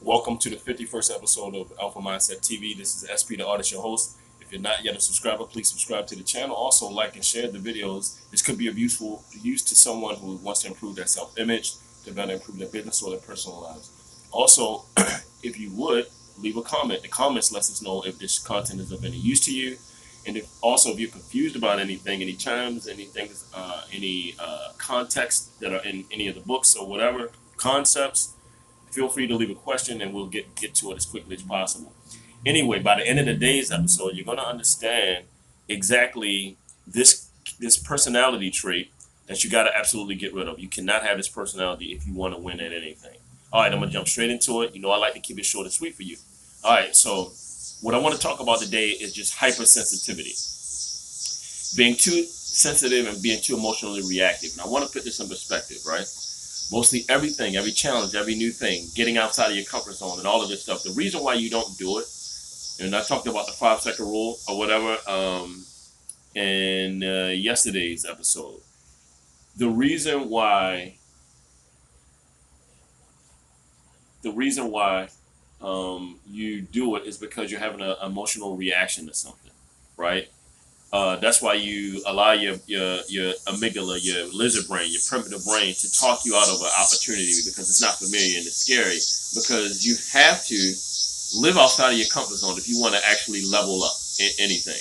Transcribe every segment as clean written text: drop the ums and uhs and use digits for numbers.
Welcome to the 51st episode of Alpha Mindset TV. This is SP the Artist, your host. If you're not yet a subscriber, please subscribe to the channel. Also, like and share the videos. This could be of useful use to someone who wants to improve their self-image, to better improve their business or their personal lives. Also, if you would, leave a comment. The comments lets us know if this content is of any use to you. And if you're confused about anything, any terms, anything, any context that are in any of the books or whatever, concepts, feel free to leave a question and we'll get to it as quickly as possible. Anyway, by the end of the day's episode, you're going to understand exactly this personality trait that you got to absolutely get rid of. You cannot have this personality if you want to win at anything. All right, I'm going to jump straight into it. You know, I like to keep it short and sweet for you. All right, so what I want to talk about today is just hypersensitivity. Being too sensitive and being too emotionally reactive. And I want to put this in perspective, right? Mostly everything, every challenge, every new thing, getting outside of your comfort zone and all of this stuff. The reason why you don't do it, and I talked about the 5-second rule or whatever in yesterday's episode. The reason why you do it is because you're having an emotional reaction to something, right? That's why you allow your amygdala, your lizard brain, your primitive brain to talk you out of an opportunity because it's not familiar and it's scary. Because you have to live outside of your comfort zone if you want to actually level up in anything.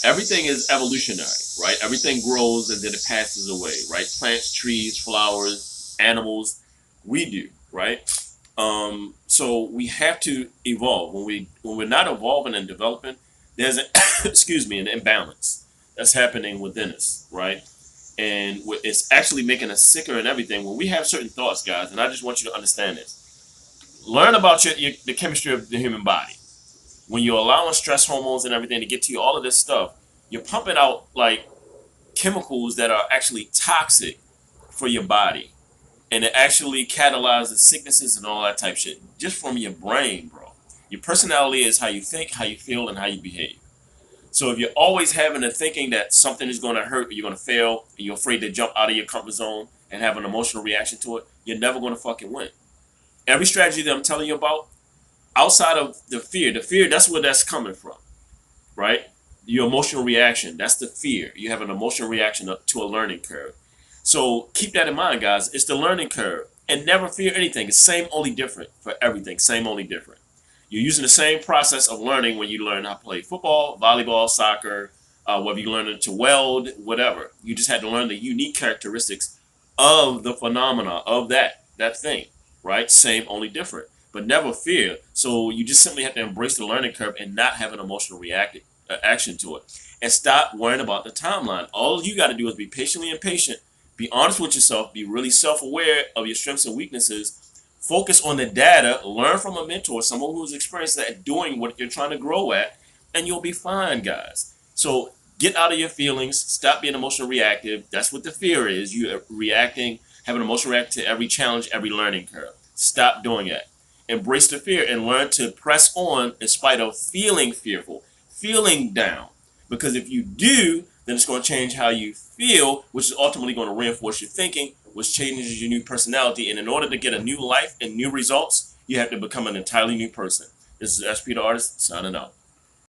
Everything is evolutionary, right? Everything grows and then it passes away, right? Plants, trees, flowers, animals, we do, right? So we have to evolve. When we're not evolving and developing, there's an an imbalance that's happening within us, right? And it's actually making us sicker and everything. When we have certain thoughts, guys, and I just want you to understand this. Learn about the chemistry of the human body. When you're allowing stress hormones and everything to get to you, all of this stuff, you're pumping out like chemicals that are actually toxic for your body. And it actually catalyzes sicknesses and all that type shit just from your brain, bro. Your personality is how you think, how you feel, and how you behave. So if you're always having a thinking that something is going to hurt, or you're going to fail, and you're afraid to jump out of your comfort zone and have an emotional reaction to it, you're never going to fucking win. Every strategy that I'm telling you about, outside of the fear, that's where that's coming from, right? Your emotional reaction, that's the fear. You have an emotional reaction to a learning curve. So keep that in mind, guys. It's the learning curve. And never fear anything. It's same, only different for everything. Same, only different. You're using the same process of learning when you learn how to play football, volleyball, soccer, whether you learn to weld, whatever. You just had to learn the unique characteristics of the phenomena of that thing, right? Same, only different, but never fear. So you just simply have to embrace the learning curve and not have an emotional action to it. And stop worrying about the timeline. All you got to do is be patiently impatient, be honest with yourself, be really self-aware of your strengths and weaknesses. Focus on the data, learn from a mentor, someone who's experienced at doing what you're trying to grow at, and you'll be fine, guys. So get out of your feelings, stop being emotionally reactive. That's what the fear is. You're reacting, having an emotional reaction to every challenge, every learning curve. Stop doing that. Embrace the fear and learn to press on in spite of feeling fearful, feeling down. Because if you do, then it's going to change how you feel, which is ultimately going to reinforce your thinking, which changes your new personality. And in order to get a new life and new results, you have to become an entirely new person. This is SP the Artist, signing out.